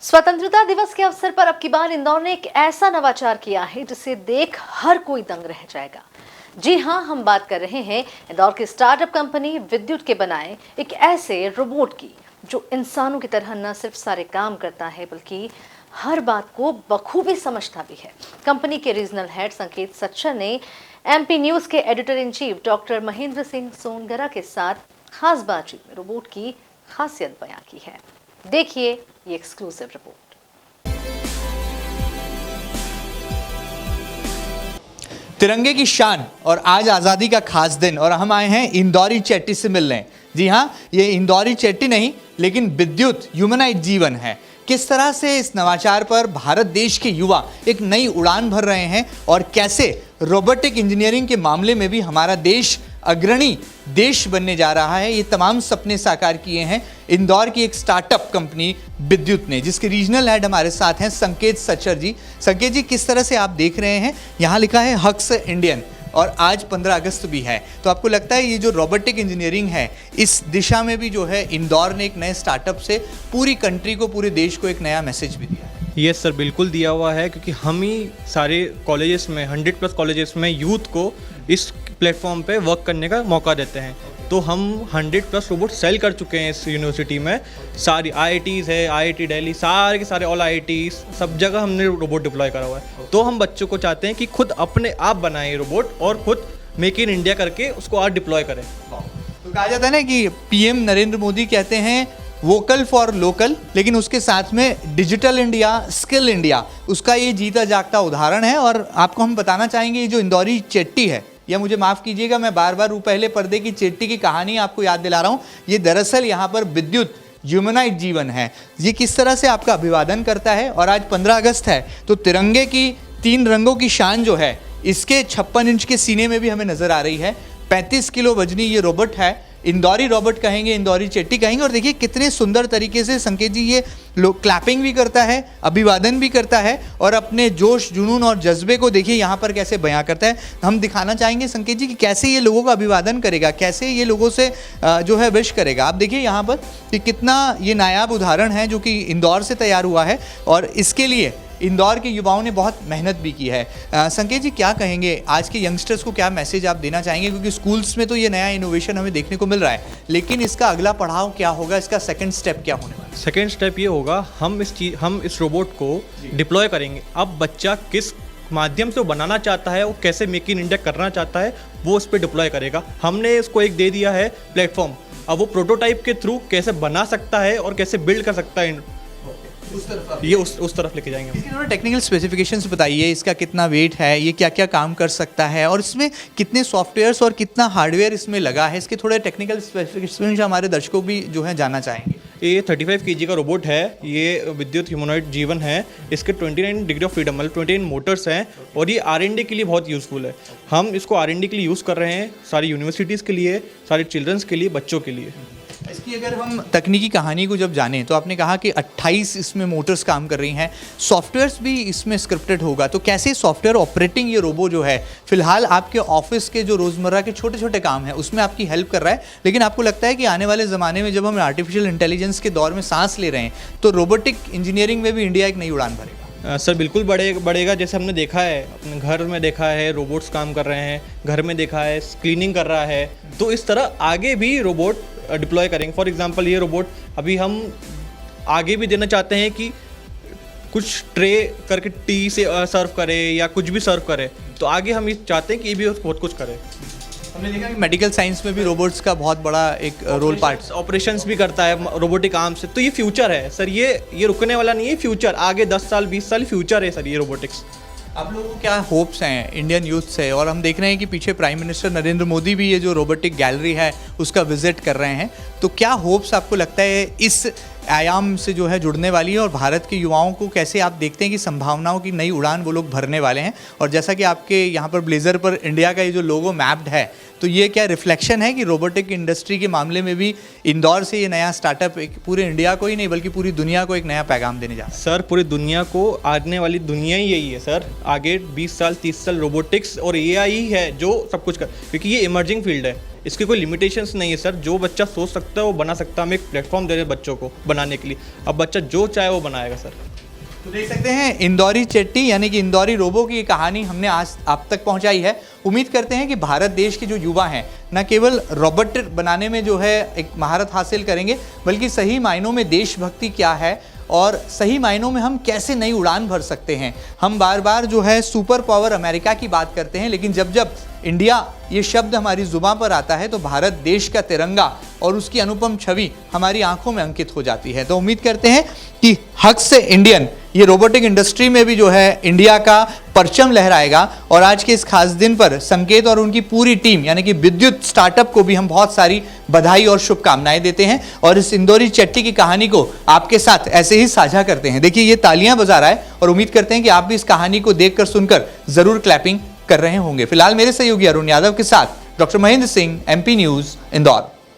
स्वतंत्रता दिवस के अवसर पर अब की बार इंदौर ने एक ऐसा नवाचार किया है जिसे देख हर कोई दंग रह जाएगा। जी हां, हम बात कर रहे हैं इंदौर की स्टार्टअप कंपनी विद्युत के बनाए एक ऐसे रोबोट की जो इंसानों की तरह न सिर्फ सारे काम करता है बल्कि हर बात को बखूबी समझता भी है। कंपनी के रीजनल हेड संकेत सच्चर ने एमपी न्यूज के editor in chief doctor Mahendra Singh Songara के साथ खास बातचीत में रोबोट की खासियत बयां की है। देखिए ये एक्सक्लूसिव रिपोर्ट। तिरंगे की शान और आज आज़ादी का खास दिन और हम आए हैं इंदौरी चेट्टी से मिलने। जी हाँ, ये इंदौरी चेट्टी नहीं लेकिन विद्युत ह्यूमनाइज जीवन है। किस तरह से इस नवाचार पर भारत देश के युवा एक नई उड़ान भर रहे हैं और कैसे रोबोटिक इंजीनियरिंग के मामले में भी हमारा देश अग्रणी देश बनने जा रहा है, ये तमाम सपने साकार किए हैं इंदौर की एक स्टार्टअप कंपनी विद्युत ने, जिसके रीजनल हेड हमारे साथ हैं संकेत सच्चर जी। संकेत जी, किस तरह से आप देख रहे हैं, यहाँ लिखा है हक्स इंडियन और आज 15 अगस्त भी है, तो आपको लगता है ये जो रोबोटिक इंजीनियरिंग है इस दिशा में भी जो है इंदौर ने एक नए स्टार्टअप से पूरी कंट्री को, पूरे देश को एक नया मैसेज भी दिया है? यस सर, बिल्कुल दिया हुआ है, क्योंकि हम ही सारे कॉलेजेस में 100+ कॉलेजेस में यूथ को इस प्लेटफॉर्म पे वर्क करने का मौका देते हैं। तो हम 100+ रोबोट सेल कर चुके हैं इस यूनिवर्सिटी में। सारी IITs है, IIT दिल्ली, सारे के सारे ऑल IITs, सब जगह हमने रोबोट डिप्लॉय करा हुआ है। तो हम बच्चों को चाहते हैं कि खुद अपने आप बनाएं रोबोट और खुद मेक इन इंडिया करके उसको आज डिप्लॉय करें। तो कहा जाता है ना कि PM नरेंद्र मोदी कहते हैं वोकल फॉर लोकल, लेकिन उसके साथ में डिजिटल इंडिया, स्किल इंडिया, उसका ये जीता जागता उदाहरण है। और आपको हम बताना चाहेंगे ये जो इंदौरी चेट्टी है, या मुझे माफ़ कीजिएगा मैं बार बार पहले पर्दे की चेट्टी की कहानी आपको याद दिला रहा हूँ, ये दरअसल यहाँ पर विद्युत ह्यूमनाइज जीवन है। ये किस तरह से आपका अभिवादन करता है। और आज 15 अगस्त है तो तिरंगे की 3 रंगों की शान जो है इसके 56 इंच के सीने में भी हमें नज़र आ रही है। 35 किलो वजनी ये रोबोट है, इंदौरी रोबोट कहेंगे, इंदौरी चेट्टी कहेंगे। और देखिए कितने सुंदर तरीके से संकेत जी ये लोग क्लैपिंग भी करता है, अभिवादन भी करता है और अपने जोश जुनून और जज्बे को देखिए यहाँ पर कैसे बयां करता है। हम दिखाना चाहेंगे संकेत जी कि कैसे ये लोगों का अभिवादन करेगा, कैसे ये लोगों से जो है विश करेगा। आप देखिए यहाँ पर कि कितना ये नायाब उदाहरण है जो कि इंदौर से तैयार हुआ है और इसके लिए इंदौर के युवाओं ने बहुत मेहनत भी की है। संकेत जी, क्या कहेंगे आज के यंगस्टर्स को, क्या मैसेज आप देना चाहेंगे? क्योंकि स्कूल्स में तो ये नया इनोवेशन हमें देखने को मिल रहा है, लेकिन इसका अगला पड़ाव क्या होगा, इसका सेकंड स्टेप क्या होने वाला है? सेकंड स्टेप ये होगा, हम इस रोबोट को डिप्लॉय करेंगे। अब बच्चा किस माध्यम से वो बनाना चाहता है, वो कैसे मेक इन इंडिया करना चाहता है, वो उस पर डिप्लॉय करेगा। हमने इसको एक दे दिया है प्लेटफॉर्म, अब वो प्रोटोटाइप के थ्रू कैसे बना सकता है और कैसे बिल्ड कर सकता है, उस तरफ लेके जाएंगे। इसके थोड़ा टेक्निकल स्पेसिफिकेशंस बताइए, इसका कितना वेट है, ये क्या क्या काम कर सकता है और इसमें कितने सॉफ्टवेयर्स और कितना हार्डवेयर इसमें लगा है, इसके थोड़े टेक्निकल स्पेसिफिकेशंस हमारे दर्शकों भी जो है जानना चाहेंगे। ये 35 kg का रोबोट है, ये विद्युत ह्यूमनॉइड जीवन है। इसके 29 डिग्री ऑफ फ्रीडम मतलब 29 मोटर्स हैं और ये R&D के लिए बहुत यूज़फुल है। हम इसको R&D के लिए यूज़ कर रहे हैं, सारी यूनिवर्सिटीज़ के लिए, सारे चिल्ड्रंस के लिए, बच्चों के लिए। इसकी अगर हम तकनीकी कहानी को जब जानें तो आपने कहा कि 28 इसमें मोटर्स काम कर रही हैं, सॉफ्टवेयर्स भी इसमें स्क्रिप्टेड होगा, तो कैसे सॉफ्टवेयर ऑपरेटिंग ये रोबो जो है फिलहाल आपके ऑफिस के जो रोज़मर्रा के छोटे छोटे काम हैं उसमें आपकी हेल्प कर रहा है, लेकिन आपको लगता है कि आने वाले ज़माने में जब हम आर्टिफिशियल इंटेलिजेंस के दौर में सांस ले रहे हैं तो रोबोटिक इंजीनियरिंग में भी इंडिया एक नई उड़ान भरेगा? सर बिल्कुल बढ़ेगा। जैसे हमने देखा है, अपने घर में देखा है रोबोट्स काम कर रहे हैं, घर में देखा है क्लीनिंग कर रहा है, तो इस तरह आगे भी रोबोट डिप्लॉय करेंगे। फॉर एग्जांपल ये रोबोट अभी हम आगे भी देना चाहते हैं कि कुछ ट्रे करके टी से सर्व करे या कुछ भी सर्व करे, तो आगे हम ये चाहते हैं कि ये भी बहुत कुछ करे। हमने देखा कि मेडिकल साइंस में भी रोबोट्स का बहुत बड़ा एक रोल पार्ट, ऑपरेशंस भी करता है रोबोटिक आर्म से। तो ये फ्यूचर है सर, ये रुकने वाला नहीं है, फ्यूचर आगे 10 साल 20 साल फ्यूचर है सर ये रोबोटिक्स। आप लोगों को क्या होप्स हैं इंडियन यूथ से? और हम देख रहे हैं कि पीछे प्राइम मिनिस्टर नरेंद्र मोदी भी ये जो रोबोटिक गैलरी है उसका विजिट कर रहे हैं, तो क्या होप्स आपको लगता है इस आयाम से जो है जुड़ने वाली है और भारत के युवाओं को कैसे आप देखते हैं कि संभावनाओं की नई उड़ान वो लोग भरने वाले हैं? और जैसा कि आपके यहाँ पर ब्लेजर पर इंडिया का ये जो लोगो मैप्ड है, तो ये क्या रिफ्लेक्शन है कि रोबोटिक इंडस्ट्री के मामले में भी इंदौर से ये नया स्टार्टअप एक पूरे इंडिया को ही नहीं बल्कि पूरी दुनिया को एक नया पैगाम देने जा रहा है? सर पूरी दुनिया को, आने वाली दुनिया ही यही है सर, आगे 20 साल 30 साल रोबोटिक्स और AI ही है जो सब कुछ कर, क्योंकि ये इमर्जिंग फील्ड है। इसकी कोई लिमिटेशंस नहीं है सर, जो बच्चा सोच सकता है वो बना सकता है। हम एक प्लेटफॉर्म दे रहे हैं बच्चों को बनाने के लिए, अब बच्चा जो चाहे वो बनाएगा सर। तो देख सकते हैं इंदौरी चेट्टी यानी कि इंदौरी रोबो की ये कहानी हमने आज आप तक पहुंचाई है। उम्मीद करते हैं कि भारत देश के जो युवा हैं न केवल रोबोट बनाने में जो है एक महारत हासिल करेंगे, बल्कि सही मायनों में देशभक्ति क्या है और सही मायनों में हम कैसे नई उड़ान भर सकते हैं। हम बार बार जो है सुपर पावर अमेरिका की बात करते हैं, लेकिन जब जब इंडिया ये शब्द हमारी जुबान पर आता है तो भारत देश का तिरंगा और उसकी अनुपम छवि हमारी आंखों में अंकित हो जाती है। तो उम्मीद करते हैं कि हक से इंडियन ये रोबोटिक इंडस्ट्री में भी जो है इंडिया का परचम लहराएगा। और आज के इस खास दिन पर संकेत और उनकी पूरी टीम यानी कि विद्युत स्टार्टअप को भी हम बहुत सारी बधाई और शुभकामनाएं देते हैं और इस इंदौरी चेट्टी की कहानी को आपके साथ ऐसे ही साझा करते हैं। देखिए ये तालियां बजा रहा है और उम्मीद करते हैं कि आप भी इस कहानी को देखकर सुनकर जरूर क्लैपिंग कर रहे होंगे। फिलहाल मेरे सहयोगी अरुण यादव के साथ doctor Mahendra Singh, MP news, Indore.